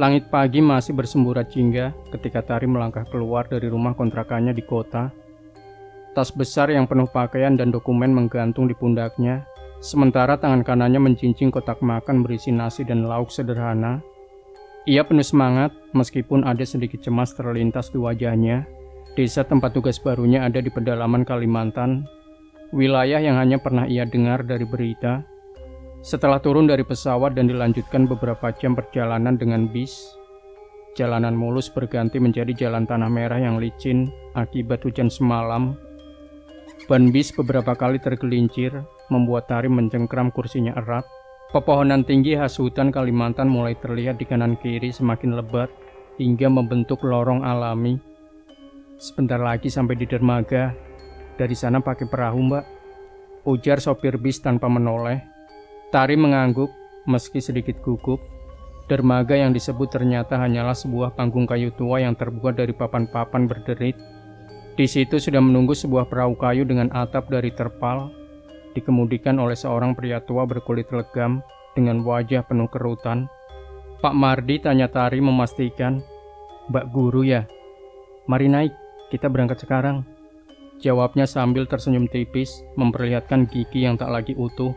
Langit pagi masih bersemburat jingga ketika Tari melangkah keluar dari rumah kontrakannya di kota. Tas besar yang penuh pakaian dan dokumen menggantung di pundaknya, sementara tangan kanannya menjinjing kotak makan berisi nasi dan lauk sederhana. Ia penuh semangat meskipun ada sedikit cemas terlintas di wajahnya. Desa tempat tugas barunya ada di pedalaman Kalimantan, wilayah yang hanya pernah ia dengar dari berita. Setelah turun dari pesawat dan dilanjutkan beberapa jam perjalanan dengan bis, jalanan mulus berganti menjadi jalan tanah merah yang licin akibat hujan semalam. Ban bis beberapa kali tergelincir, membuat Tari mencengkram kursinya erat. Pepohonan tinggi khas hutan Kalimantan mulai terlihat di kanan kiri semakin lebat hingga membentuk lorong alami. Sebentar lagi sampai di dermaga. Dari sana pakai perahu, Mbak, ujar sopir bis tanpa menoleh. Tari mengangguk meski sedikit gugup. Dermaga yang disebut ternyata hanyalah sebuah panggung kayu tua yang terbuat dari papan-papan berderit. Di situ sudah menunggu sebuah perahu kayu dengan atap dari terpal, dikemudikan oleh seorang pria tua berkulit legam dengan wajah penuh kerutan. "Pak Mardi?" tanya Tari memastikan. "Mbak Guru ya? Mari naik, kita berangkat sekarang," jawabnya sambil tersenyum tipis, memperlihatkan gigi yang tak lagi utuh.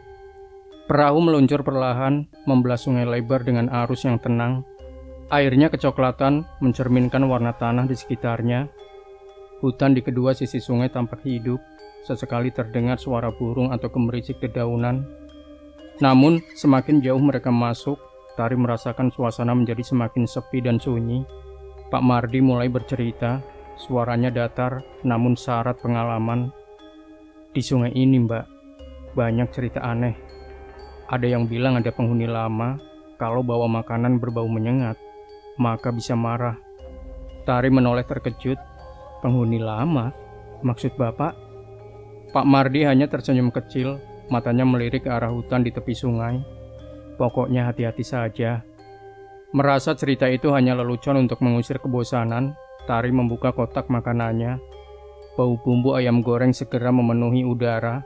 Perahu meluncur perlahan, membelah sungai lebar dengan arus yang tenang. Airnya kecoklatan, mencerminkan warna tanah di sekitarnya. Hutan di kedua sisi sungai tampak hidup, sesekali terdengar suara burung atau gemericik dedaunan. Namun, semakin jauh mereka masuk, Tari merasakan suasana menjadi semakin sepi dan sunyi. Pak Mardi mulai bercerita, suaranya datar namun syarat pengalaman. "Di sungai ini, Mbak, banyak cerita aneh. Ada yang bilang ada penghuni lama, kalau bawa makanan berbau menyengat, maka bisa marah." Tari menoleh terkejut. "Penghuni lama? Maksud Bapak?" Pak Mardi hanya tersenyum kecil, matanya melirik ke arah hutan di tepi sungai. "Pokoknya hati-hati saja." Merasa cerita itu hanya lelucon untuk mengusir kebosanan, Tari membuka kotak makanannya. Bau bumbu ayam goreng segera memenuhi udara.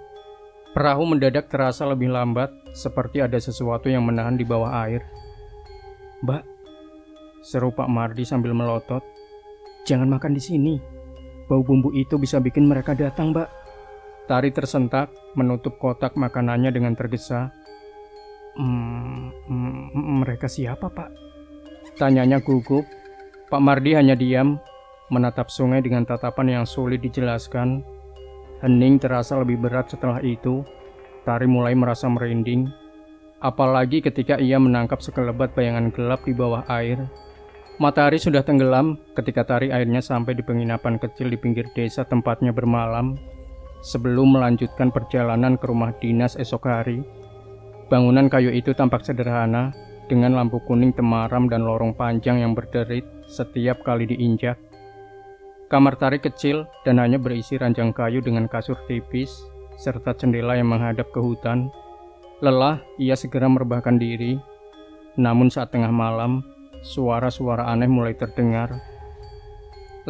Perahu mendadak terasa lebih lambat, seperti ada sesuatu yang menahan di bawah air. "Mbak," seru Pak Mardi sambil melotot, "jangan makan di sini. Bau bumbu itu bisa bikin mereka datang, Mbak." Tari tersentak, menutup kotak makanannya dengan tergesa. Mereka siapa, Pak?" tanyanya gugup. Pak Mardi hanya diam, menatap sungai dengan tatapan yang sulit dijelaskan. Hening terasa lebih berat setelah itu. Tari mulai merasa merinding, apalagi ketika ia menangkap sekelebat bayangan gelap di bawah air. Matahari sudah tenggelam ketika Tari akhirnya sampai di penginapan kecil di pinggir desa tempatnya bermalam, sebelum melanjutkan perjalanan ke rumah dinas esok hari. Bangunan kayu itu tampak sederhana, dengan lampu kuning temaram dan lorong panjang yang berderit setiap kali diinjak. Kamar Tari kecil dan hanya berisi ranjang kayu dengan kasur tipis, serta jendela yang menghadap ke hutan. Lelah, ia segera merebahkan diri. Namun saat tengah malam, suara-suara aneh mulai terdengar.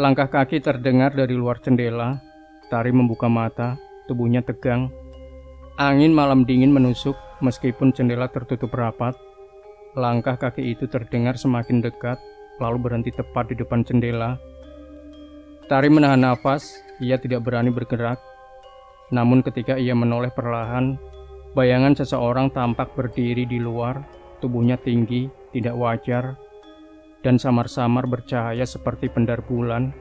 Langkah kaki terdengar dari luar jendela. Tari membuka mata, tubuhnya tegang. Angin malam dingin menusuk meskipun jendela tertutup rapat. Langkah kaki itu terdengar semakin dekat, lalu berhenti tepat di depan jendela. Tari menahan nafas, ia tidak berani bergerak. Namun ketika ia menoleh perlahan, bayangan seseorang tampak berdiri di luar, tubuhnya tinggi, tidak wajar, dan samar-samar bercahaya seperti pendar bulan.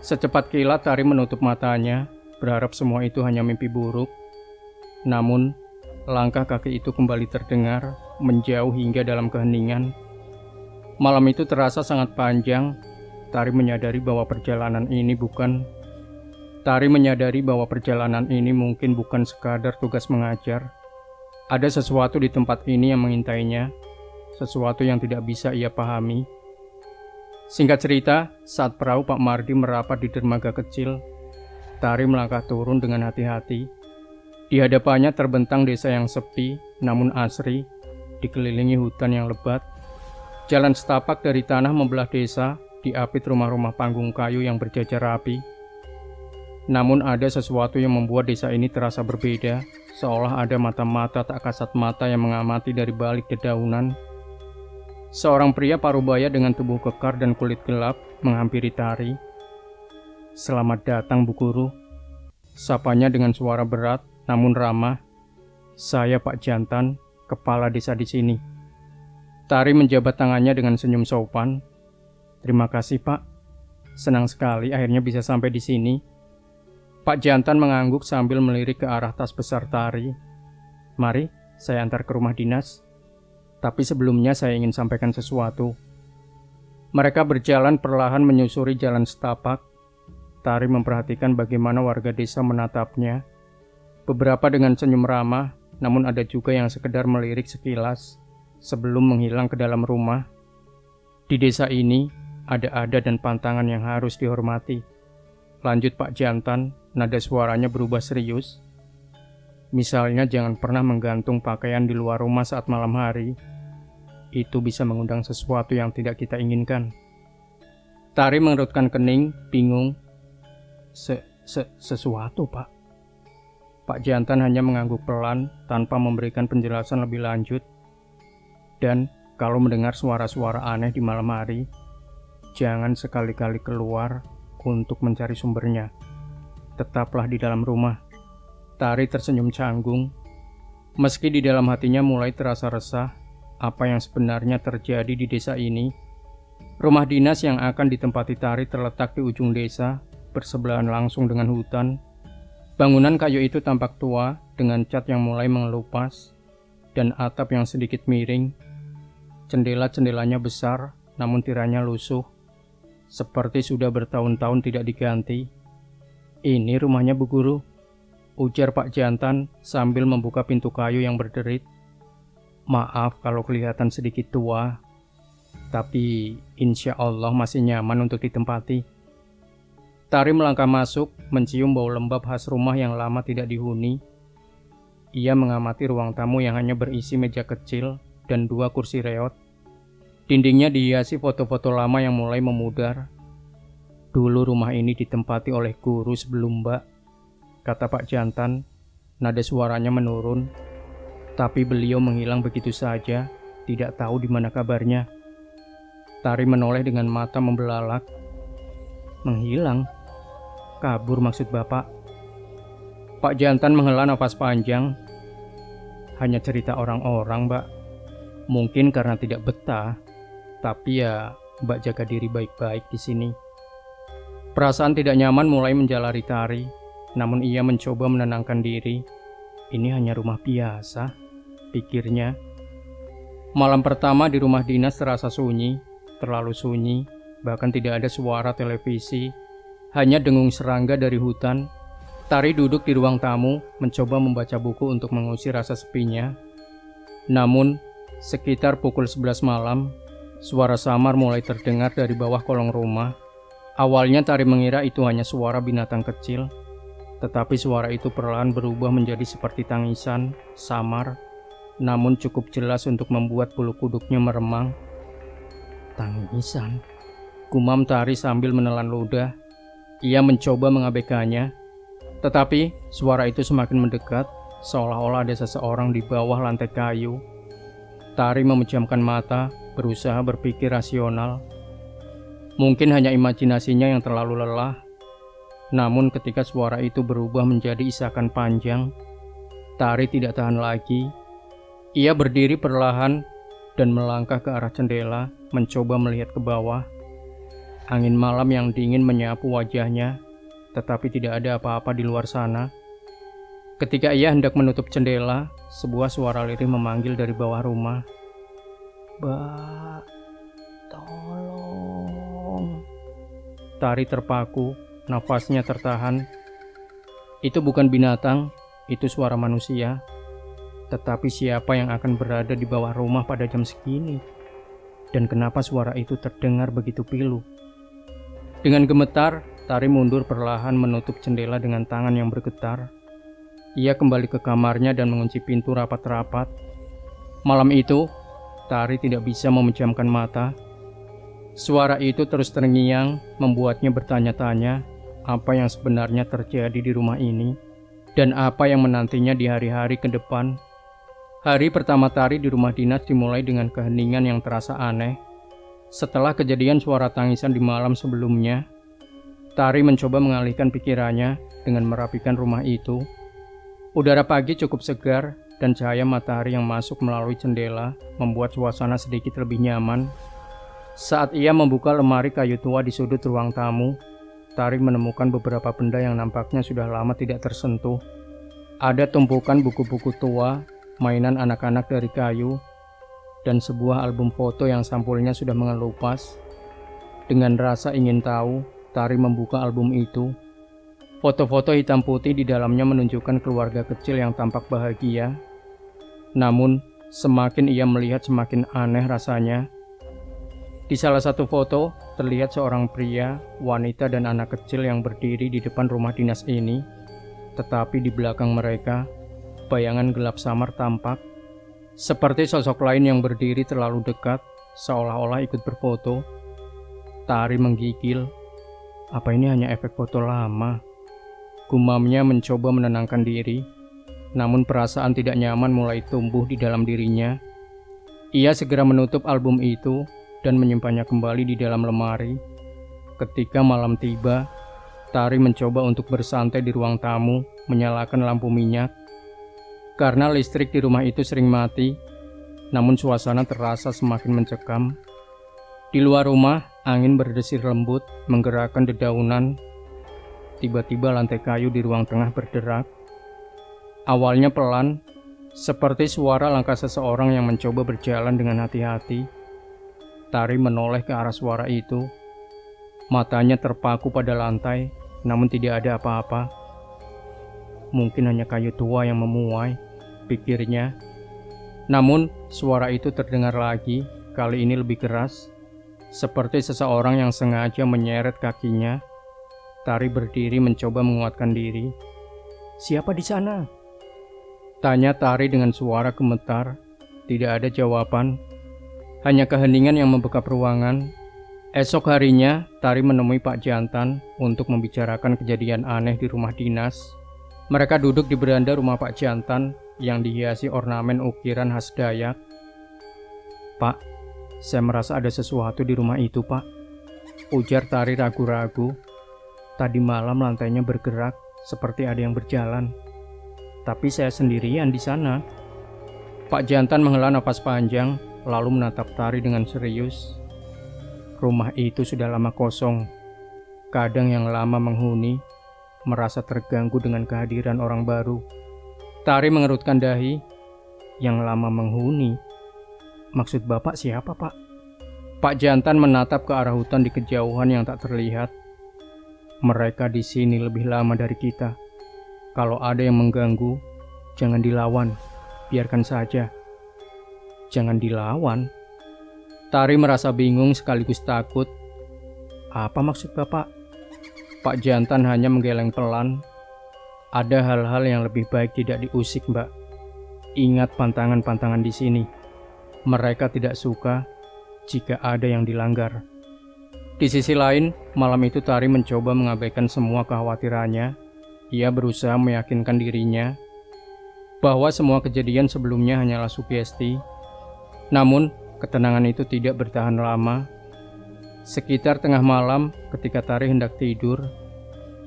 Secepat kilat Tari menutup matanya, berharap semua itu hanya mimpi buruk. Namun, langkah kaki itu kembali terdengar, menjauh hingga dalam keheningan. Malam itu terasa sangat panjang. Tari menyadari bahwa perjalanan ini mungkin bukan sekadar tugas mengajar. Ada sesuatu di tempat ini yang mengintainya, sesuatu yang tidak bisa ia pahami. Singkat cerita, saat perahu Pak Mardi merapat di dermaga kecil, Tari melangkah turun dengan hati-hati. Di hadapannya terbentang desa yang sepi, namun asri, dikelilingi hutan yang lebat. Jalan setapak dari tanah membelah desa, diapit rumah-rumah panggung kayu yang berjajar rapi. Namun ada sesuatu yang membuat desa ini terasa berbeda, seolah ada mata-mata tak kasat mata yang mengamati dari balik dedaunan. Seorang pria parubaya dengan tubuh kekar dan kulit gelap menghampiri Tari. "Selamat datang, Bu Guru," sapanya dengan suara berat namun ramah. "Saya Pak Jantan, kepala desa di sini." Tari menjabat tangannya dengan senyum sopan. "Terima kasih, Pak. Senang sekali akhirnya bisa sampai di sini." Pak Jantan mengangguk sambil melirik ke arah tas besar Tari. "Mari, saya antar ke rumah dinas. Tapi sebelumnya saya ingin sampaikan sesuatu." Mereka berjalan perlahan menyusuri jalan setapak. Tari memperhatikan bagaimana warga desa menatapnya. Beberapa dengan senyum ramah, namun ada juga yang sekedar melirik sekilas sebelum menghilang ke dalam rumah. Di desa ini, ada adat dan pantangan yang harus dihormati. Lanjut Pak Jantan, nada suaranya berubah serius. "Misalnya jangan pernah menggantung pakaian di luar rumah saat malam hari. Itu bisa mengundang sesuatu yang tidak kita inginkan." Tari mengerutkan kening, bingung. Sesuatu, Pak?" Pak Jantan hanya mengangguk pelan tanpa memberikan penjelasan lebih lanjut. "Dan kalau mendengar suara-suara aneh di malam hari, jangan sekali-kali keluar untuk mencari sumbernya. Tetaplah di dalam rumah." Tari tersenyum canggung. Meski di dalam hatinya mulai terasa resah apa yang sebenarnya terjadi di desa ini. Rumah dinas yang akan ditempati Tari terletak di ujung desa, bersebelahan langsung dengan hutan. Bangunan kayu itu tampak tua dengan cat yang mulai mengelupas dan atap yang sedikit miring. Jendela-jendelanya besar namun tiranya lusuh, seperti sudah bertahun-tahun tidak diganti. "Ini rumahnya Bu Guru," ujar Pak Jantan sambil membuka pintu kayu yang berderit. "Maaf kalau kelihatan sedikit tua, tapi insya Allah masih nyaman untuk ditempati." Tari melangkah masuk, mencium bau lembab khas rumah yang lama tidak dihuni. Ia mengamati ruang tamu yang hanya berisi meja kecil dan 2 kursi reot. Dindingnya dihiasi foto-foto lama yang mulai memudar. "Dulu rumah ini ditempati oleh guru sebelum Mbak," kata Pak Jantan. Nada suaranya menurun. "Tapi beliau menghilang begitu saja, tidak tahu di mana kabarnya." Tari menoleh dengan mata membelalak. "Menghilang? Kabur maksud Bapak?" Pak Jantan menghela nafas panjang. "Hanya cerita orang-orang, Mbak. Mungkin karena tidak betah, tapi ya Mbak jaga diri baik-baik di sini." Perasaan tidak nyaman mulai menjalari Tari, namun ia mencoba menenangkan diri. Ini hanya rumah biasa, pikirnya. Malam pertama di rumah dinas terasa sunyi, terlalu sunyi, bahkan tidak ada suara televisi, hanya dengung serangga dari hutan. Tari duduk di ruang tamu, mencoba membaca buku untuk mengusir rasa sepinya. Namun, sekitar pukul 11 malam, suara samar mulai terdengar dari bawah kolong rumah. Awalnya Tari mengira itu hanya suara binatang kecil, tetapi suara itu perlahan berubah menjadi seperti tangisan, samar, namun cukup jelas untuk membuat bulu kuduknya meremang. "Tangisan," gumam Tari sambil menelan ludah. Ia mencoba mengabaikannya, tetapi suara itu semakin mendekat, seolah-olah ada seseorang di bawah lantai kayu. Tari memejamkan mata, berusaha berpikir rasional. Mungkin hanya imajinasinya yang terlalu lelah. Namun ketika suara itu berubah menjadi isakan panjang, Tari tidak tahan lagi. Ia berdiri perlahan dan melangkah ke arah jendela, mencoba melihat ke bawah. Angin malam yang dingin menyapu wajahnya, tetapi tidak ada apa-apa di luar sana. Ketika ia hendak menutup jendela, sebuah suara lirih memanggil dari bawah rumah. "Mbak, tolong." Tari terpaku, nafasnya tertahan. Itu bukan binatang, itu suara manusia. Tetapi siapa yang akan berada di bawah rumah pada jam segini? Dan kenapa suara itu terdengar begitu pilu? Dengan gemetar, Tari mundur perlahan menutup jendela dengan tangan yang bergetar. Ia kembali ke kamarnya dan mengunci pintu rapat-rapat. Malam itu, Tari tidak bisa memejamkan mata. Suara itu terus terngiang, membuatnya bertanya-tanya apa yang sebenarnya terjadi di rumah ini dan apa yang menantinya di hari-hari ke depan. Hari pertama Tari di rumah dinas dimulai dengan keheningan yang terasa aneh. Setelah kejadian suara tangisan di malam sebelumnya, Tari mencoba mengalihkan pikirannya dengan merapikan rumah itu. Udara pagi cukup segar dan cahaya matahari yang masuk melalui jendela membuat suasana sedikit lebih nyaman. Saat ia membuka lemari kayu tua di sudut ruang tamu, Tari menemukan beberapa benda yang nampaknya sudah lama tidak tersentuh. Ada tumpukan buku-buku tua, mainan anak-anak dari kayu, dan sebuah album foto yang sampulnya sudah mengelupas. Dengan rasa ingin tahu, Tari membuka album itu. Foto-foto hitam putih di dalamnya menunjukkan keluarga kecil yang tampak bahagia. Namun, semakin ia melihat semakin aneh rasanya. Di salah satu foto, terlihat seorang pria, wanita, dan anak kecil yang berdiri di depan rumah dinas ini. Tetapi di belakang mereka, bayangan gelap samar tampak, seperti sosok lain yang berdiri terlalu dekat, seolah-olah ikut berfoto. Tari menggigil. Apa ini hanya efek foto lama? Gumamnya mencoba menenangkan diri, namun perasaan tidak nyaman mulai tumbuh di dalam dirinya. Ia segera menutup album itu dan menyimpannya kembali di dalam lemari. Ketika malam tiba, Tari mencoba untuk bersantai di ruang tamu, menyalakan lampu minyak. Karena listrik di rumah itu sering mati, namun suasana terasa semakin mencekam. Di luar rumah, angin berdesir lembut, menggerakkan dedaunan. Tiba-tiba lantai kayu di ruang tengah berderak. Awalnya pelan, seperti suara langkah seseorang yang mencoba berjalan dengan hati-hati. Tari menoleh ke arah suara itu. Matanya terpaku pada lantai, namun tidak ada apa-apa. Mungkin hanya kayu tua yang memuai, pikirnya. Namun, suara itu terdengar lagi, kali ini lebih keras. Seperti seseorang yang sengaja menyeret kakinya. Tari berdiri mencoba menguatkan diri. "Siapa di sana?" tanya Tari dengan suara gemetar. Tidak ada jawaban, hanya keheningan yang membekap ruangan. Esok harinya, Tari menemui Pak Jantan untuk membicarakan kejadian aneh di rumah dinas. Mereka duduk di beranda rumah Pak Jantan yang dihiasi ornamen ukiran khas Dayak. "Pak, saya merasa ada sesuatu di rumah itu, Pak," ujar Tari ragu-ragu. "Tadi malam lantainya bergerak, seperti ada yang berjalan. Tapi saya sendirian di sana." Pak Jantan menghela napas panjang, lalu menatap Tari dengan serius. Rumah itu sudah lama kosong. Kadang yang lama menghuni, merasa terganggu dengan kehadiran orang baru. Tari mengerutkan dahi. "Yang lama menghuni? Maksud Bapak siapa, Pak?" Pak Jantan menatap ke arah hutan di kejauhan yang tak terlihat. "Mereka di sini lebih lama dari kita. Kalau ada yang mengganggu, jangan dilawan, biarkan saja." "Jangan dilawan?" Tari merasa bingung sekaligus takut. "Apa maksud Bapak?" Pak Jantan hanya menggeleng pelan. "Ada hal-hal yang lebih baik tidak diusik, Mbak. Ingat pantangan-pantangan di sini. Mereka tidak suka jika ada yang dilanggar." Di sisi lain, malam itu Tari mencoba mengabaikan semua kekhawatirannya. Ia berusaha meyakinkan dirinya bahwa semua kejadian sebelumnya hanyalah sugesti. Namun, ketenangan itu tidak bertahan lama. Sekitar tengah malam, ketika Tari hendak tidur,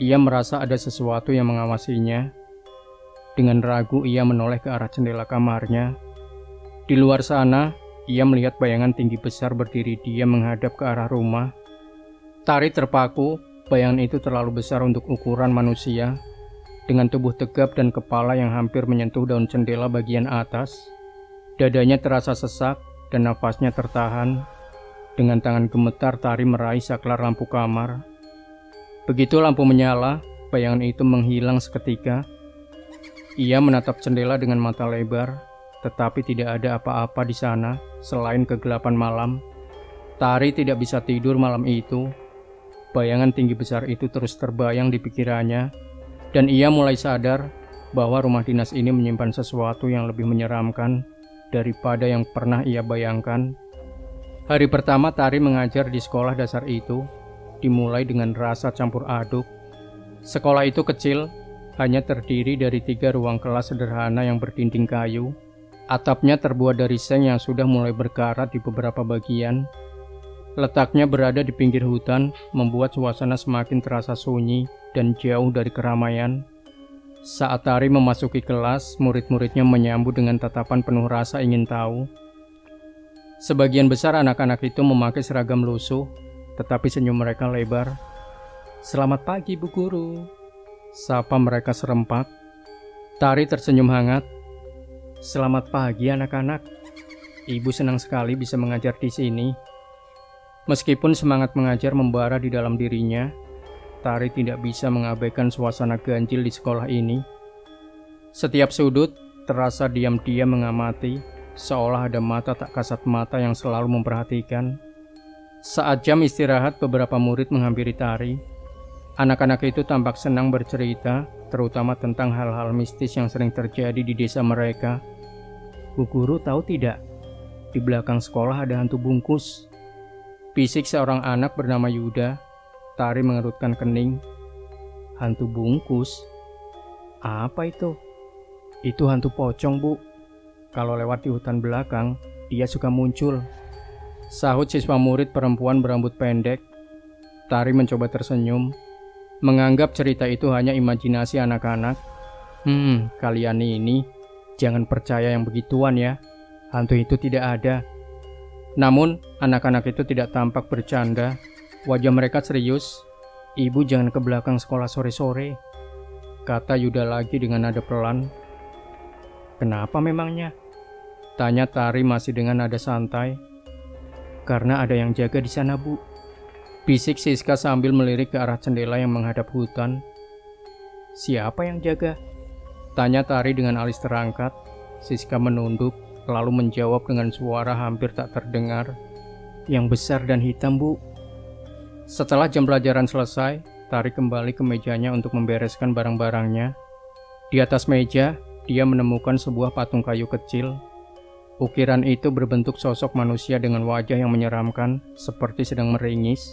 ia merasa ada sesuatu yang mengawasinya. Dengan ragu, ia menoleh ke arah jendela kamarnya. Di luar sana, ia melihat bayangan tinggi besar berdiri diam menghadap ke arah rumah. Tari terpaku, bayangan itu terlalu besar untuk ukuran manusia. Dengan tubuh tegap dan kepala yang hampir menyentuh daun jendela bagian atas, dadanya terasa sesak dan nafasnya tertahan. Dengan tangan gemetar, Tari meraih saklar lampu kamar. Begitu lampu menyala, bayangan itu menghilang seketika. Ia menatap jendela dengan mata lebar, tetapi tidak ada apa-apa di sana selain kegelapan malam. Tari tidak bisa tidur malam itu. Bayangan tinggi besar itu terus terbayang di pikirannya, dan ia mulai sadar bahwa rumah dinas ini menyimpan sesuatu yang lebih menyeramkan daripada yang pernah ia bayangkan. Hari pertama Tari mengajar di sekolah dasar itu dimulai dengan rasa campur aduk. Sekolah itu kecil, hanya terdiri dari 3 ruang kelas sederhana yang berdinding kayu. Atapnya terbuat dari seng yang sudah mulai berkarat di beberapa bagian. Letaknya berada di pinggir hutan, membuat suasana semakin terasa sunyi dan jauh dari keramaian. Saat Tari memasuki kelas, murid-muridnya menyambut dengan tatapan penuh rasa ingin tahu. Sebagian besar anak-anak itu memakai seragam lusuh, tetapi senyum mereka lebar. "Selamat pagi, Bu Guru," sapa mereka serempak. Tari tersenyum hangat. "Selamat pagi anak-anak. Ibu senang sekali bisa mengajar di sini." Meskipun semangat mengajar membara di dalam dirinya, Tari tidak bisa mengabaikan suasana ganjil di sekolah ini. Setiap sudut terasa diam-diam mengamati, seolah ada mata tak kasat mata yang selalu memperhatikan. Saat jam istirahat, beberapa murid menghampiri Tari. Anak-anak itu tampak senang bercerita, terutama tentang hal-hal mistis yang sering terjadi di desa mereka. "Bu Guru tahu tidak? Di belakang sekolah ada hantu bungkus," bisik seorang anak bernama Yuda. Tari mengerutkan kening. "Hantu bungkus? Apa itu?" "Itu hantu pocong, Bu. Kalau lewat di hutan belakang, dia suka muncul," sahut siswa murid perempuan berambut pendek. Tari mencoba tersenyum, menganggap cerita itu hanya imajinasi anak-anak. Kalian ini jangan percaya yang begituan ya. Hantu itu tidak ada." Namun, anak-anak itu tidak tampak bercanda. Wajah mereka serius. "Ibu jangan ke belakang sekolah sore-sore," kata Yuda lagi dengan nada pelan. "Kenapa memangnya?" tanya Tari masih dengan nada santai. "Karena ada yang jaga di sana, Bu," bisik Siska sambil melirik ke arah jendela yang menghadap hutan. "Siapa yang jaga?" tanya Tari dengan alis terangkat. Siska menunduk, lalu menjawab dengan suara hampir tak terdengar. "Yang besar dan hitam, Bu." Setelah jam pelajaran selesai, Tari kembali ke mejanya untuk membereskan barang-barangnya. Di atas meja, dia menemukan sebuah patung kayu kecil. Ukiran itu berbentuk sosok manusia dengan wajah yang menyeramkan, seperti sedang meringis.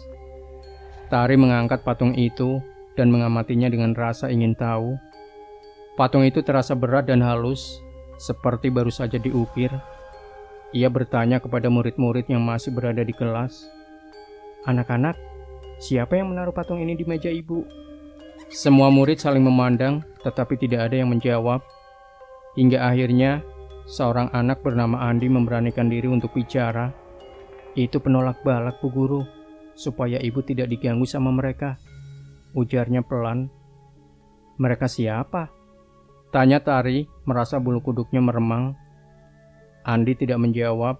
Tari mengangkat patung itu dan mengamatinya dengan rasa ingin tahu. Patung itu terasa berat dan halus, seperti baru saja diukir. Ia bertanya kepada murid-murid yang masih berada di kelas, "Anak-anak, siapa yang menaruh patung ini di meja Ibu?" Semua murid saling memandang, tetapi tidak ada yang menjawab. Hingga akhirnya, seorang anak bernama Andi memberanikan diri untuk bicara. "Itu penolak balak, Bu Guru, supaya Ibu tidak diganggu sama mereka," ujarnya pelan. "Mereka siapa?" tanya Tari, merasa bulu kuduknya meremang. Andi tidak menjawab.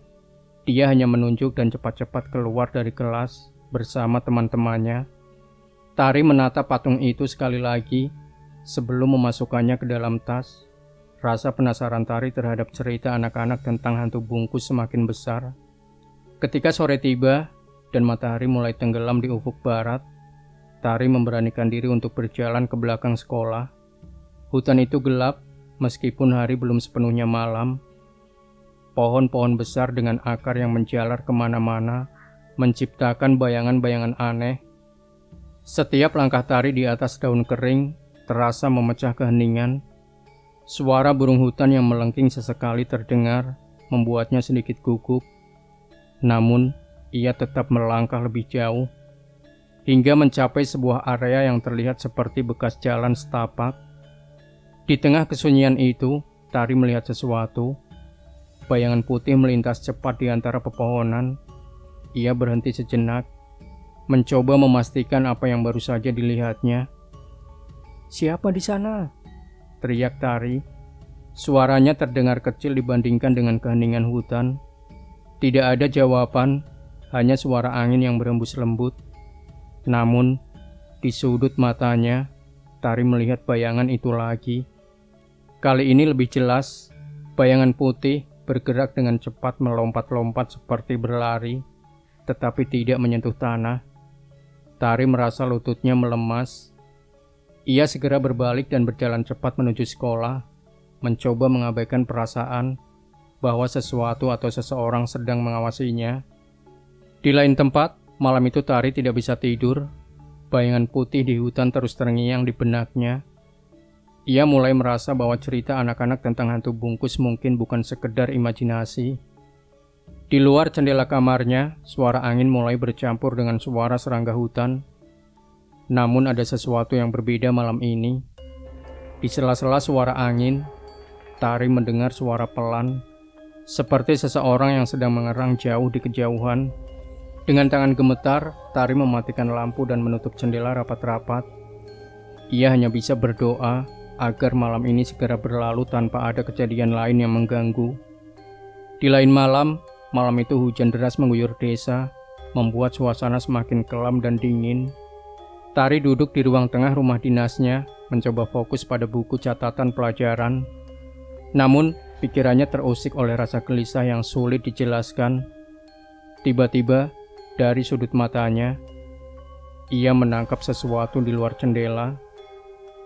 Dia hanya menunjuk dan cepat-cepat keluar dari kelas bersama teman-temannya. Tari menatap patung itu sekali lagi sebelum memasukkannya ke dalam tas. Rasa penasaran Tari terhadap cerita anak-anak tentang hantu bungkus semakin besar. Ketika sore tiba dan matahari mulai tenggelam di ufuk barat, Tari memberanikan diri untuk berjalan ke belakang sekolah. Hutan itu gelap meskipun hari belum sepenuhnya malam. Pohon-pohon besar dengan akar yang menjalar kemana-mana menciptakan bayangan-bayangan aneh. Setiap langkah Tari di atas daun kering terasa memecah keheningan. Suara burung hutan yang melengking sesekali terdengar, membuatnya sedikit gugup. Namun, ia tetap melangkah lebih jauh, hingga mencapai sebuah area yang terlihat seperti bekas jalan setapak. Di tengah kesunyian itu, Tari melihat sesuatu. Bayangan putih melintas cepat di antara pepohonan. Ia berhenti sejenak, mencoba memastikan apa yang baru saja dilihatnya. "Siapa di sana?" teriak Tari. Suaranya terdengar kecil dibandingkan dengan keheningan hutan. Tidak ada jawaban, hanya suara angin yang berembus lembut. Namun, di sudut matanya, Tari melihat bayangan itu lagi. Kali ini lebih jelas, bayangan putih bergerak dengan cepat melompat-lompat seperti berlari, tetapi tidak menyentuh tanah. Tari merasa lututnya melemas. Ia segera berbalik dan berjalan cepat menuju sekolah, mencoba mengabaikan perasaan bahwa sesuatu atau seseorang sedang mengawasinya. Di lain tempat, malam itu Tari tidak bisa tidur. Bayangan putih di hutan terus terngiang di benaknya. Ia mulai merasa bahwa cerita anak-anak tentang hantu bungkus mungkin bukan sekedar imajinasi. Di luar jendela kamarnya, suara angin mulai bercampur dengan suara serangga hutan. Namun ada sesuatu yang berbeda malam ini. Di sela-sela suara angin, Tari mendengar suara pelan, seperti seseorang yang sedang mengerang jauh di kejauhan. Dengan tangan gemetar, Tari mematikan lampu dan menutup jendela rapat-rapat. Ia hanya bisa berdoa agar malam ini segera berlalu tanpa ada kejadian lain yang mengganggu. Di lain malam itu hujan deras mengguyur desa, membuat suasana semakin kelam dan dingin. Tari duduk di ruang tengah rumah dinasnya, mencoba fokus pada buku catatan pelajaran. Namun, pikirannya terusik oleh rasa gelisah yang sulit dijelaskan. Tiba-tiba, dari sudut matanya, ia menangkap sesuatu di luar jendela.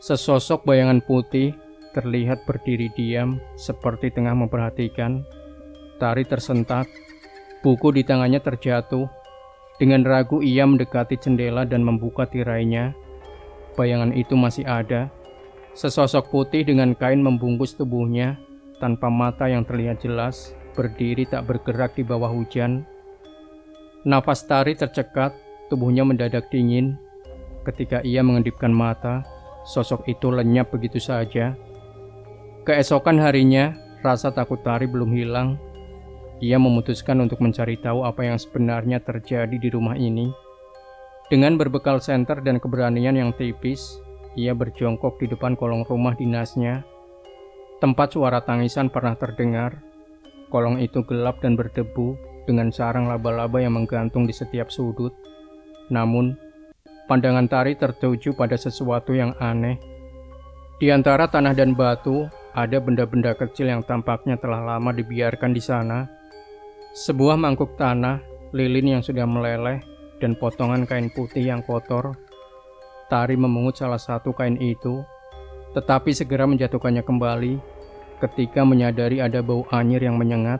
Sesosok bayangan putih terlihat berdiri diam seperti tengah memperhatikan. Tari tersentak, buku di tangannya terjatuh. Dengan ragu ia mendekati jendela dan membuka tirainya. Bayangan itu masih ada. Sesosok putih dengan kain membungkus tubuhnya, tanpa mata yang terlihat jelas, berdiri tak bergerak di bawah hujan. Nafas Tari tercekat, tubuhnya mendadak dingin. Ketika ia mengedipkan mata, sosok itu lenyap begitu saja. Keesokan harinya, rasa takut Tari belum hilang. Ia memutuskan untuk mencari tahu apa yang sebenarnya terjadi di rumah ini. Dengan berbekal senter dan keberanian yang tipis, ia berjongkok di depan kolong rumah dinasnya. Tempat suara tangisan pernah terdengar. Kolong itu gelap dan berdebu, dengan sarang laba-laba yang menggantung di setiap sudut. Namun, pandangan Tari tertuju pada sesuatu yang aneh. Di antara tanah dan batu, ada benda-benda kecil yang tampaknya telah lama dibiarkan di sana. Sebuah mangkuk tanah, lilin yang sudah meleleh, dan potongan kain putih yang kotor. Tari memungut salah satu kain itu, tetapi segera menjatuhkannya kembali ketika menyadari ada bau anyir yang menyengat.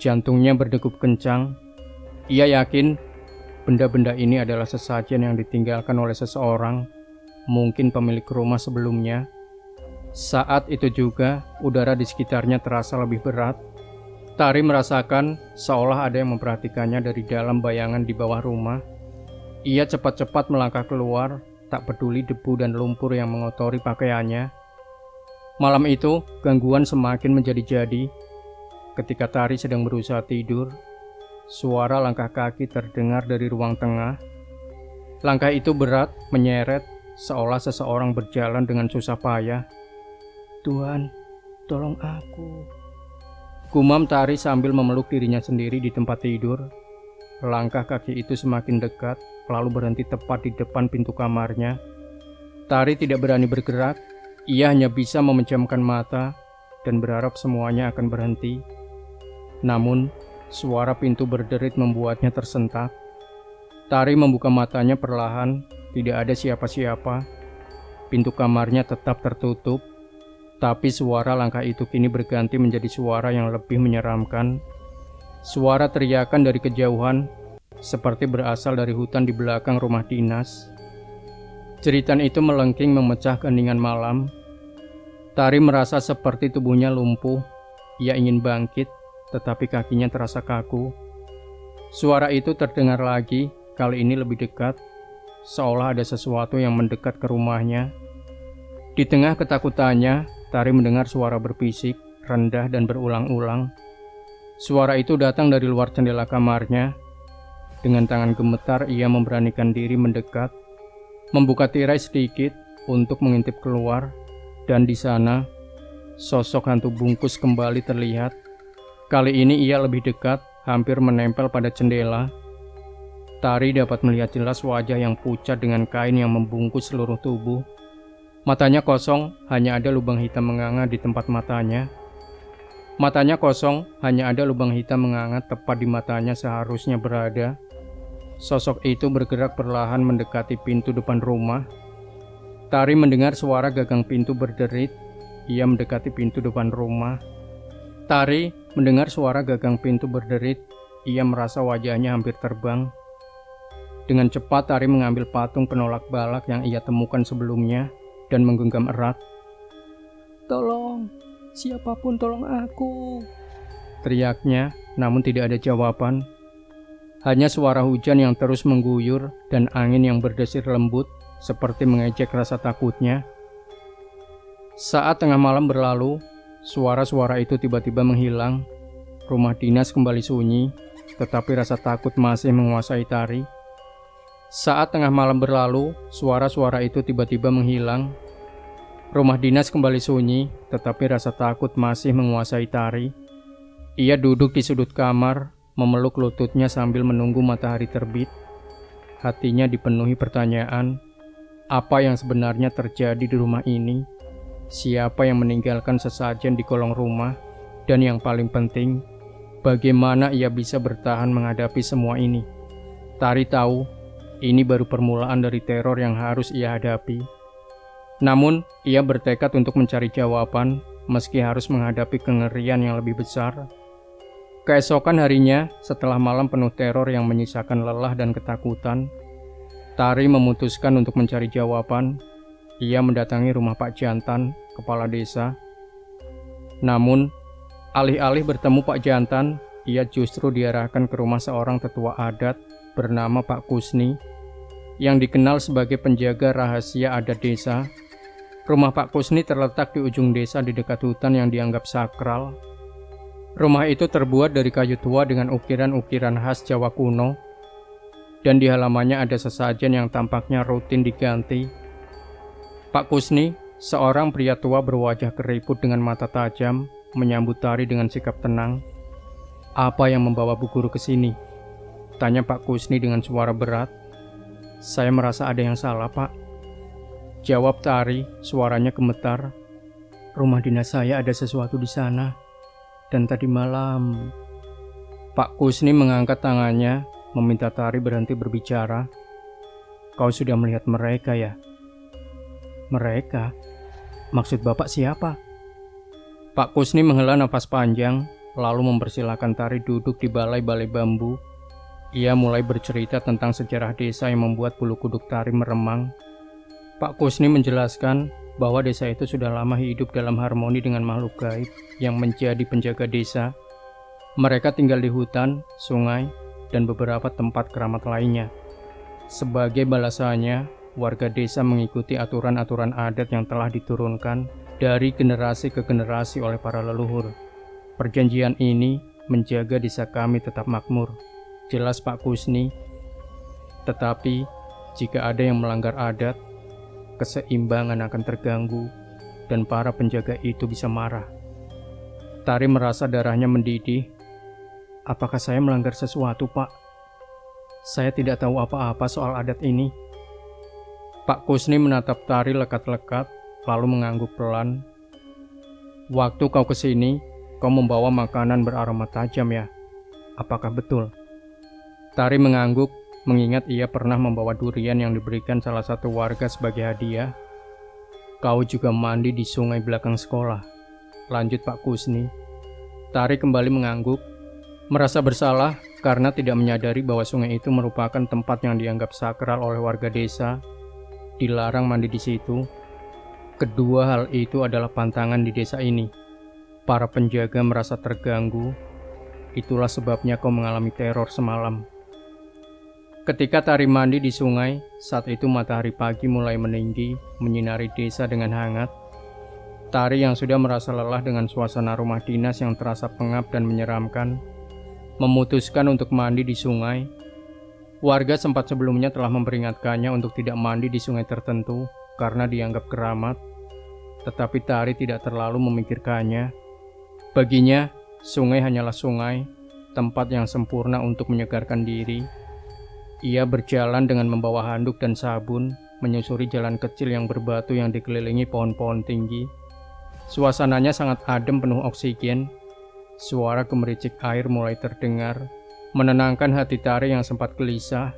Jantungnya berdegup kencang. Ia yakin benda-benda ini adalah sesajen yang ditinggalkan oleh seseorang, mungkin pemilik rumah sebelumnya. Saat itu juga, udara di sekitarnya terasa lebih berat. Tari merasakan seolah ada yang memperhatikannya dari dalam bayangan di bawah rumah. Ia cepat-cepat melangkah keluar, tak peduli debu dan lumpur yang mengotori pakaiannya. Malam itu, gangguan semakin menjadi-jadi. Ketika Tari sedang berusaha tidur, suara langkah kaki terdengar dari ruang tengah. Langkah itu berat, menyeret, seolah seseorang berjalan dengan susah payah. "Tuhan, tolong aku," gumam Tari sambil memeluk dirinya sendiri di tempat tidur. Langkah kaki itu semakin dekat, lalu berhenti tepat di depan pintu kamarnya. Tari tidak berani bergerak, ia hanya bisa memejamkan mata dan berharap semuanya akan berhenti. Namun, suara pintu berderit membuatnya tersentak. Tari membuka matanya perlahan, tidak ada siapa-siapa. Pintu kamarnya tetap tertutup. Tapi suara langkah itu kini berganti menjadi suara yang lebih menyeramkan. Suara teriakan dari kejauhan, seperti berasal dari hutan di belakang rumah dinas. Jeritan itu melengking memecah keheningan malam. Tari merasa seperti tubuhnya lumpuh. Ia ingin bangkit, tetapi kakinya terasa kaku. Suara itu terdengar lagi, kali ini lebih dekat, seolah ada sesuatu yang mendekat ke rumahnya. Di tengah ketakutannya, Tari mendengar suara berbisik, rendah dan berulang-ulang. Suara itu datang dari luar jendela kamarnya. Dengan tangan gemetar, ia memberanikan diri mendekat, membuka tirai sedikit untuk mengintip keluar, dan di sana, sosok hantu bungkus kembali terlihat. Kali ini ia lebih dekat, hampir menempel pada jendela. Tari dapat melihat jelas wajah yang pucat dengan kain yang membungkus seluruh tubuh. Matanya kosong, hanya ada lubang hitam menganga di tempat matanya. Matanya kosong, hanya ada lubang hitam menganga tepat di matanya seharusnya berada. Sosok itu bergerak perlahan mendekati pintu depan rumah. Tari mendengar suara gagang pintu berderit. Ia mendekati pintu depan rumah. Tari mendengar suara gagang pintu berderit. Ia merasa wajahnya hampir terbang. Dengan cepat Tari mengambil patung penolak balak yang ia temukan sebelumnya dan menggenggam erat. Tolong, siapapun tolong aku. Teriaknya, namun tidak ada jawaban. Hanya suara hujan yang terus mengguyur dan angin yang berdesir lembut seperti mengejek rasa takutnya. Saat tengah malam berlalu, suara-suara itu tiba-tiba menghilang. Rumah dinas kembali sunyi, tetapi rasa takut masih menguasai Tari. Saat tengah malam berlalu, suara-suara itu tiba-tiba menghilang. Rumah dinas kembali sunyi, tetapi rasa takut masih menguasai Tari. Ia duduk di sudut kamar, memeluk lututnya sambil menunggu matahari terbit. Hatinya dipenuhi pertanyaan, apa yang sebenarnya terjadi di rumah ini? Siapa yang meninggalkan sesajen di kolong rumah? Dan yang paling penting, bagaimana ia bisa bertahan menghadapi semua ini? Tari tahu, ini baru permulaan dari teror yang harus ia hadapi. Namun, ia bertekad untuk mencari jawaban, meski harus menghadapi kengerian yang lebih besar. Keesokan harinya, setelah malam penuh teror yang menyisakan lelah dan ketakutan, Tari memutuskan untuk mencari jawaban. Ia mendatangi rumah Pak Jantan, kepala desa. Namun, alih-alih bertemu Pak Jantan, ia justru diarahkan ke rumah seorang tetua adat bernama Pak Kusni, yang dikenal sebagai penjaga rahasia adat desa. Rumah Pak Kusni terletak di ujung desa di dekat hutan yang dianggap sakral. Rumah itu terbuat dari kayu tua dengan ukiran-ukiran khas Jawa kuno, dan di halamannya ada sesajen yang tampaknya rutin diganti. Pak Kusni, seorang pria tua berwajah keriput dengan mata tajam, menyambut Tari dengan sikap tenang. "Apa yang membawa Bu Guru ke sini?" tanya Pak Kusni dengan suara berat. "Saya merasa ada yang salah, Pak," jawab Tari, suaranya gemetar. "Rumah dinas saya ada sesuatu di sana. Dan tadi malam..." Pak Kusni mengangkat tangannya, meminta Tari berhenti berbicara. "Kau sudah melihat mereka ya?" "Mereka? Maksud Bapak siapa?" Pak Kusni menghela nafas panjang, lalu mempersilahkan Tari duduk di balai-balai bambu. Ia mulai bercerita tentang sejarah desa yang membuat bulu kuduk Tari meremang. Pak Kusni menjelaskan bahwa desa itu sudah lama hidup dalam harmoni dengan makhluk gaib yang menjadi penjaga desa. Mereka tinggal di hutan, sungai, dan beberapa tempat keramat lainnya. Sebagai balasannya, warga desa mengikuti aturan-aturan adat yang telah diturunkan dari generasi ke generasi oleh para leluhur. Perjanjian ini menjaga desa kami tetap makmur, jelas Pak Kusni. Tetapi, jika ada yang melanggar adat, keseimbangan akan terganggu dan para penjaga itu bisa marah. Tari merasa darahnya mendidih. "Apakah saya melanggar sesuatu, Pak? Saya tidak tahu apa-apa soal adat ini." Pak Kusni menatap Tari lekat-lekat, lalu mengangguk pelan. "Waktu kau kesini, kau membawa makanan beraroma tajam ya? Apakah betul?" Tari mengangguk, mengingat ia pernah membawa durian yang diberikan salah satu warga sebagai hadiah. "Kau juga mandi di sungai belakang sekolah," lanjut Pak Kusni. Tari kembali mengangguk, merasa bersalah karena tidak menyadari bahwa sungai itu merupakan tempat yang dianggap sakral oleh warga desa. Dilarang mandi di situ. Kedua hal itu adalah pantangan di desa ini. Para penjaga merasa terganggu. Itulah sebabnya kau mengalami teror semalam. Ketika Tari mandi di sungai, saat itu matahari pagi mulai meninggi, menyinari desa dengan hangat. Tari yang sudah merasa lelah dengan suasana rumah dinas yang terasa pengap dan menyeramkan, memutuskan untuk mandi di sungai. Warga sempat sebelumnya telah memperingatkannya untuk tidak mandi di sungai tertentu karena dianggap keramat, tetapi Tari tidak terlalu memikirkannya. Baginya, sungai hanyalah sungai, tempat yang sempurna untuk menyegarkan diri. Ia berjalan dengan membawa handuk dan sabun, menyusuri jalan kecil yang berbatu yang dikelilingi pohon-pohon tinggi. Suasananya sangat adem, penuh oksigen. Suara gemericik air mulai terdengar, menenangkan hati Tari yang sempat gelisah.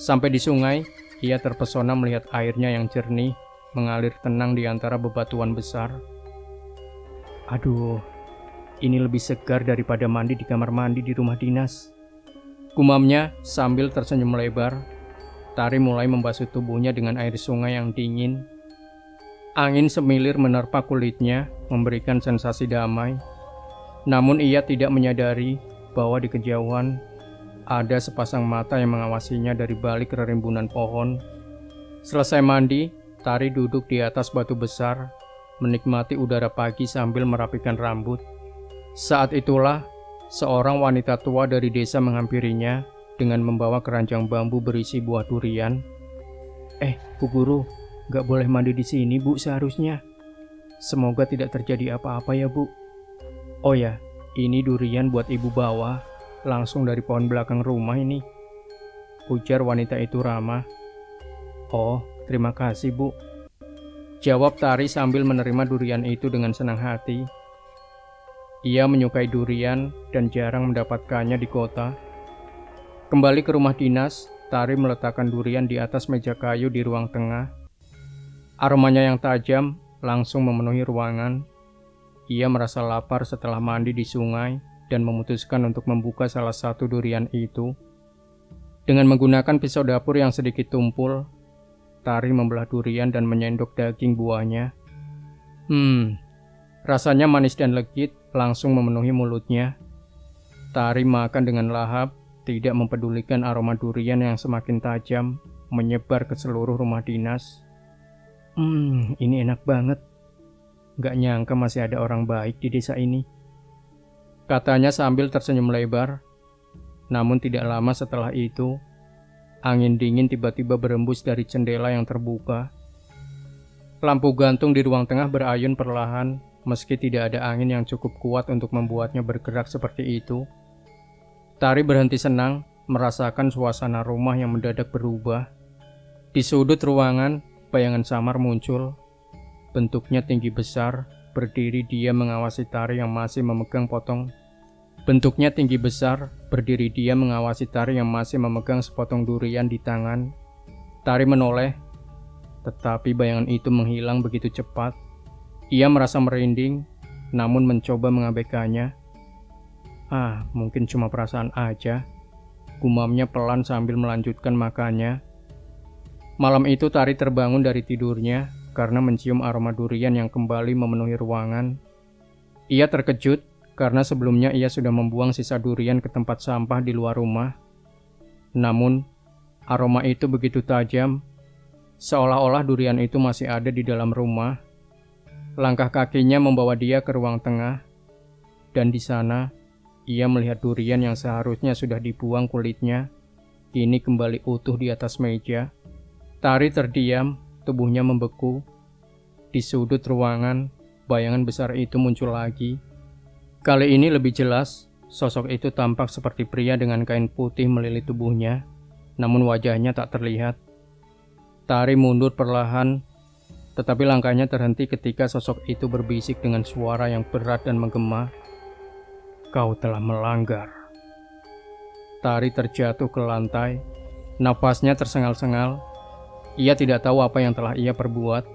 Sampai di sungai, ia terpesona melihat airnya yang jernih, mengalir tenang di antara bebatuan besar. "Aduh, ini lebih segar daripada mandi di kamar mandi di rumah dinas," gumamnya sambil tersenyum lebar. Tari mulai membasuh tubuhnya dengan air sungai yang dingin. Angin semilir menerpa kulitnya, memberikan sensasi damai. Namun ia tidak menyadari bahwa di kejauhan ada sepasang mata yang mengawasinya dari balik rerimbunan pohon. Selesai mandi, Tari duduk di atas batu besar, menikmati udara pagi sambil merapikan rambut. Saat itulah, seorang wanita tua dari desa menghampirinya dengan membawa keranjang bambu berisi buah durian. Bu Guru, gak boleh mandi di sini, Bu, seharusnya. Semoga tidak terjadi apa-apa ya, Bu. Oh ya, ini durian buat Ibu bawa, langsung dari pohon belakang rumah ini, ujar wanita itu ramah. Oh, terima kasih, Bu, jawab Tari sambil menerima durian itu dengan senang hati. Ia menyukai durian dan jarang mendapatkannya di kota. Kembali ke rumah dinas, Tari meletakkan durian di atas meja kayu di ruang tengah. Aromanya yang tajam langsung memenuhi ruangan. Ia merasa lapar setelah mandi di sungai dan memutuskan untuk membuka salah satu durian itu. Dengan menggunakan pisau dapur yang sedikit tumpul, Tari membelah durian dan menyendok daging buahnya. Rasanya manis dan legit langsung memenuhi mulutnya. Tari makan dengan lahap, tidak mempedulikan aroma durian yang semakin tajam menyebar ke seluruh rumah dinas. Ini enak banget. Gak nyangka masih ada orang baik di desa ini, katanya sambil tersenyum lebar. Namun tidak lama setelah itu, angin dingin tiba-tiba berembus dari jendela yang terbuka. Lampu gantung di ruang tengah berayun perlahan, meski tidak ada angin yang cukup kuat untuk membuatnya bergerak seperti itu. Tari berhenti senang, merasakan suasana rumah yang mendadak berubah. Di sudut ruangan, bayangan samar muncul. Bentuknya tinggi besar, berdiri dia mengawasi Tari yang masih memegang sepotong durian di tangan. Tari menoleh, tetapi bayangan itu menghilang begitu cepat. Ia merasa merinding, namun mencoba mengabaikannya. Mungkin cuma perasaan aja, gumamnya pelan sambil melanjutkan makannya. Malam itu Tari terbangun dari tidurnya karena mencium aroma durian yang kembali memenuhi ruangan. Ia terkejut karena sebelumnya ia sudah membuang sisa durian ke tempat sampah di luar rumah. Namun, aroma itu begitu tajam, seolah-olah durian itu masih ada di dalam rumah. Langkah kakinya membawa dia ke ruang tengah, dan di sana ia melihat durian yang seharusnya sudah dibuang kulitnya, kini kembali utuh di atas meja. Tari terdiam, tubuhnya membeku. Di sudut ruangan, bayangan besar itu muncul lagi. Kali ini lebih jelas, sosok itu tampak seperti pria dengan kain putih melilit tubuhnya, namun wajahnya tak terlihat. Tari mundur perlahan, tetapi langkahnya terhenti ketika sosok itu berbisik dengan suara yang berat dan menggema. Kau telah melanggar. Tari terjatuh ke lantai, napasnya tersengal-sengal. Ia tidak tahu apa yang telah ia perbuat,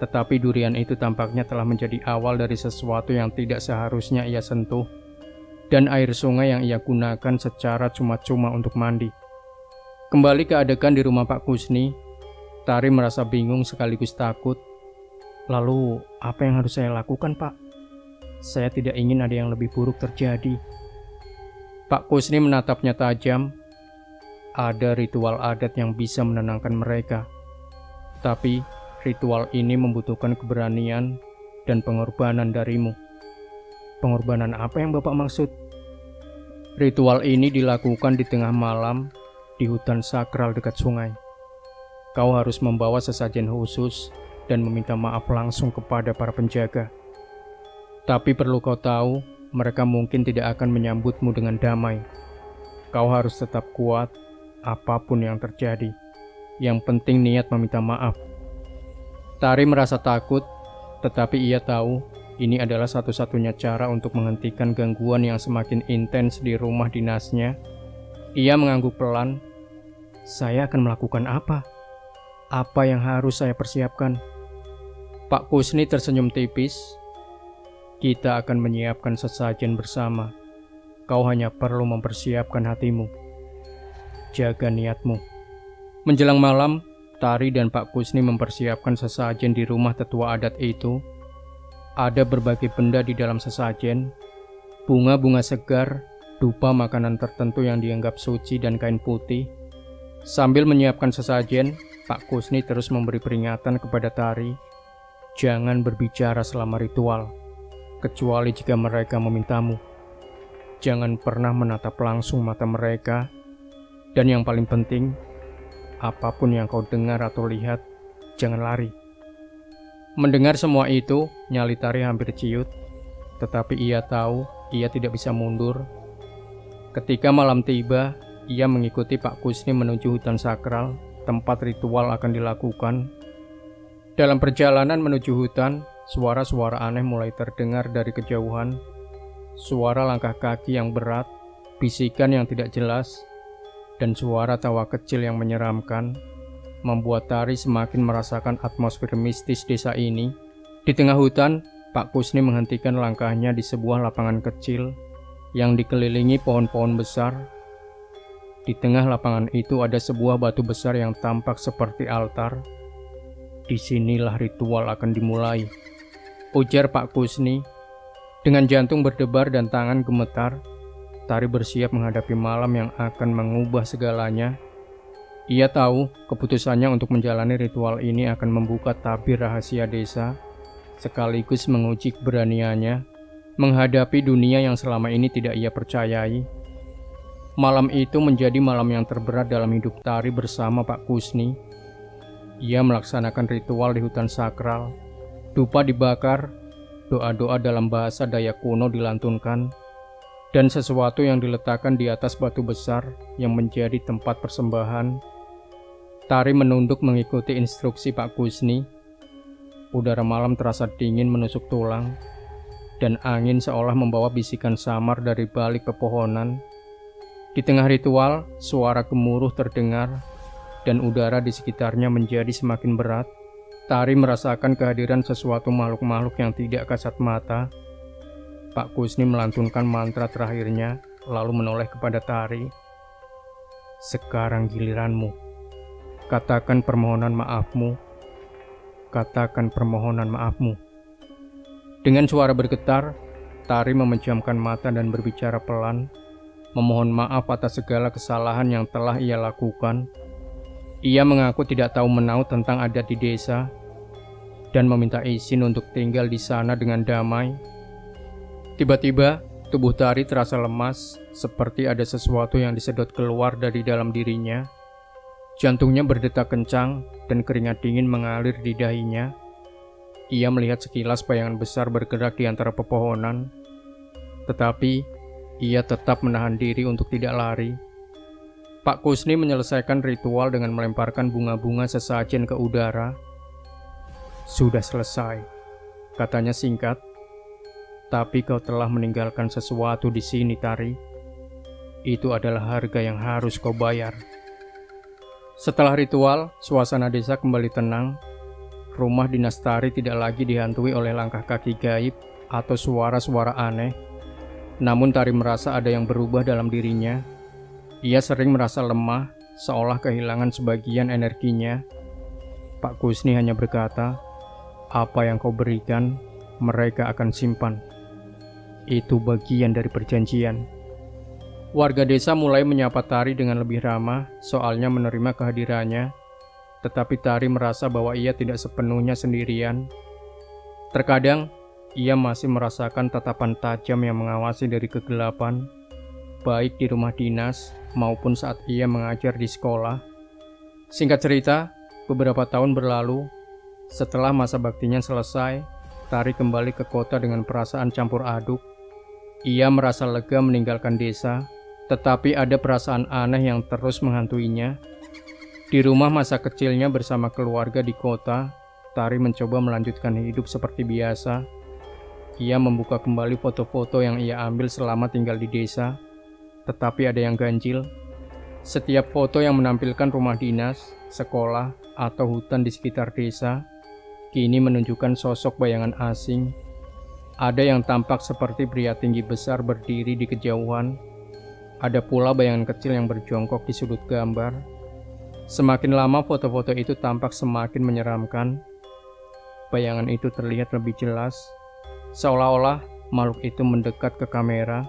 tetapi durian itu tampaknya telah menjadi awal dari sesuatu yang tidak seharusnya ia sentuh, dan air sungai yang ia gunakan secara cuma-cuma untuk mandi. Kembali ke adegan di rumah Pak Kusni, Tari merasa bingung sekaligus takut. Lalu, apa yang harus saya lakukan, Pak? Saya tidak ingin ada yang lebih buruk terjadi. Pak Kusni menatapnya tajam. Ada ritual adat yang bisa menenangkan mereka. Tapi, ritual ini membutuhkan keberanian dan pengorbanan darimu. Pengorbanan apa yang Bapak maksud? Ritual ini dilakukan di tengah malam di hutan sakral dekat sungai. Kau harus membawa sesajen khusus dan meminta maaf langsung kepada para penjaga. Tapi perlu kau tahu, mereka mungkin tidak akan menyambutmu dengan damai. Kau harus tetap kuat, apapun yang terjadi. Yang penting niat meminta maaf. Tari merasa takut, tetapi ia tahu ini adalah satu-satunya cara untuk menghentikan gangguan yang semakin intens di rumah dinasnya. Ia mengangguk pelan. Saya akan melakukan apa? Apa yang harus saya persiapkan? Pak Kusni tersenyum tipis. Kita akan menyiapkan sesajen bersama. Kau hanya perlu mempersiapkan hatimu. Jaga niatmu. Menjelang malam, Tari dan Pak Kusni mempersiapkan sesajen di rumah tetua adat itu. Ada berbagai benda di dalam sesajen, bunga-bunga segar, dupa makanan tertentu yang dianggap suci dan kain putih. Sambil menyiapkan sesajen, Pak Kusni terus memberi peringatan kepada Tari, jangan berbicara selama ritual, kecuali jika mereka memintamu. Jangan pernah menatap langsung mata mereka, dan yang paling penting, apapun yang kau dengar atau lihat, jangan lari. Mendengar semua itu, nyali Tari hampir ciut, tetapi ia tahu ia tidak bisa mundur. Ketika malam tiba, ia mengikuti Pak Kusni menuju hutan sakral, tempat ritual akan dilakukan. Dalam perjalanan menuju hutan, suara-suara aneh mulai terdengar dari kejauhan. Suara langkah kaki yang berat, bisikan yang tidak jelas, dan suara tawa kecil yang menyeramkan, membuat Tari semakin merasakan atmosfer mistis desa ini. Di tengah hutan, Pak Kusni menghentikan langkahnya di sebuah lapangan kecil yang dikelilingi pohon-pohon besar. Di tengah lapangan itu ada sebuah batu besar yang tampak seperti altar. Disinilah ritual akan dimulai, ujar Pak Kusni. Dengan jantung berdebar dan tangan gemetar, Tari bersiap menghadapi malam yang akan mengubah segalanya. Ia tahu keputusannya untuk menjalani ritual ini akan membuka tabir rahasia desa, sekaligus menguji keberaniannya menghadapi dunia yang selama ini tidak ia percayai. Malam itu menjadi malam yang terberat dalam hidup Tari bersama Pak Kusni. Ia melaksanakan ritual di hutan sakral, dupa dibakar, doa-doa dalam bahasa Dayak kuno dilantunkan, dan sesuatu yang diletakkan di atas batu besar yang menjadi tempat persembahan. Tari menunduk mengikuti instruksi Pak Kusni. Udara malam terasa dingin menusuk tulang, dan angin seolah membawa bisikan samar dari balik pepohonan. Di tengah ritual, suara gemuruh terdengar, dan udara di sekitarnya menjadi semakin berat. Tari merasakan kehadiran sesuatu makhluk-makhluk yang tidak kasat mata. Pak Kusni melantunkan mantra terakhirnya, lalu menoleh kepada Tari. Sekarang giliranmu. Katakan permohonan maafmu. Katakan permohonan maafmu. Dengan suara bergetar, Tari memejamkan mata dan berbicara pelan, memohon maaf atas segala kesalahan yang telah ia lakukan. Ia mengaku tidak tahu menau tentang adat di desa, dan meminta izin untuk tinggal di sana dengan damai. Tiba-tiba, tubuh Tari terasa lemas, seperti ada sesuatu yang disedot keluar dari dalam dirinya. Jantungnya berdetak kencang, dan keringat dingin mengalir di dahinya. Ia melihat sekilas bayangan besar bergerak di antara pepohonan, tetapi ia tetap menahan diri untuk tidak lari. Pak Kusni menyelesaikan ritual dengan melemparkan bunga-bunga sesajen ke udara. Sudah selesai, katanya singkat. Tapi kau telah meninggalkan sesuatu di sini, Tari. Itu adalah harga yang harus kau bayar. Setelah ritual, suasana desa kembali tenang. Rumah dinas Tari tidak lagi dihantui oleh langkah kaki gaib atau suara-suara aneh. Namun Tari merasa ada yang berubah dalam dirinya. Ia sering merasa lemah, seolah kehilangan sebagian energinya. Pak Kusni hanya berkata, apa yang kau berikan, mereka akan simpan. Itu bagian dari perjanjian. Warga desa mulai menyapa Tari dengan lebih ramah, soalnya menerima kehadirannya. Tetapi Tari merasa bahwa ia tidak sepenuhnya sendirian. Terkadang, ia masih merasakan tatapan tajam yang mengawasi dari kegelapan, baik di rumah dinas maupun saat ia mengajar di sekolah. Singkat cerita, beberapa tahun berlalu. Setelah masa baktinya selesai, Tari kembali ke kota dengan perasaan campur aduk. Ia merasa lega meninggalkan desa, tetapi ada perasaan aneh yang terus menghantuinya. Di rumah masa kecilnya bersama keluarga di kota, Tari mencoba melanjutkan hidup seperti biasa. Ia membuka kembali foto-foto yang ia ambil selama tinggal di desa, tetapi ada yang ganjil. Setiap foto yang menampilkan rumah dinas, sekolah, atau hutan di sekitar desa kini menunjukkan sosok bayangan asing. Ada yang tampak seperti pria tinggi besar berdiri di kejauhan. Ada pula bayangan kecil yang berjongkok di sudut gambar. Semakin lama foto-foto itu tampak semakin menyeramkan. Bayangan itu terlihat lebih jelas, seolah-olah makhluk itu mendekat ke kamera.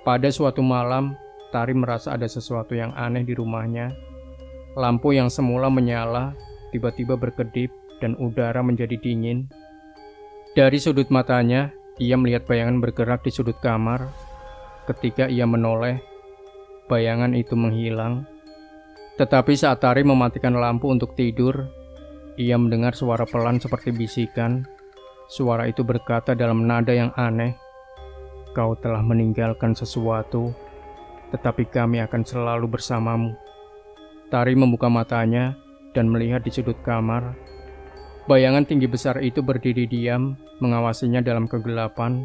Pada suatu malam, Tari merasa ada sesuatu yang aneh di rumahnya. Lampu yang semula menyala, tiba-tiba berkedip dan udara menjadi dingin. Dari sudut matanya, ia melihat bayangan bergerak di sudut kamar. Ketika ia menoleh, bayangan itu menghilang. Tetapi saat Tari mematikan lampu untuk tidur, ia mendengar suara pelan seperti bisikan. Suara itu berkata dalam nada yang aneh, "Kau telah meninggalkan sesuatu, tetapi kami akan selalu bersamamu." Tari membuka matanya dan melihat di sudut kamar. Bayangan tinggi besar itu berdiri diam, mengawasinya dalam kegelapan.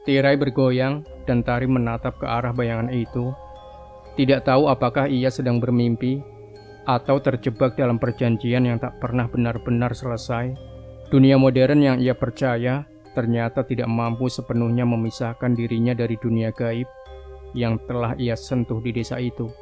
Tirai bergoyang dan Tari menatap ke arah bayangan itu. Tidak tahu apakah ia sedang bermimpi atau terjebak dalam perjanjian yang tak pernah benar-benar selesai. Dunia modern yang ia percaya ternyata tidak mampu sepenuhnya memisahkan dirinya dari dunia gaib yang telah ia sentuh di desa itu.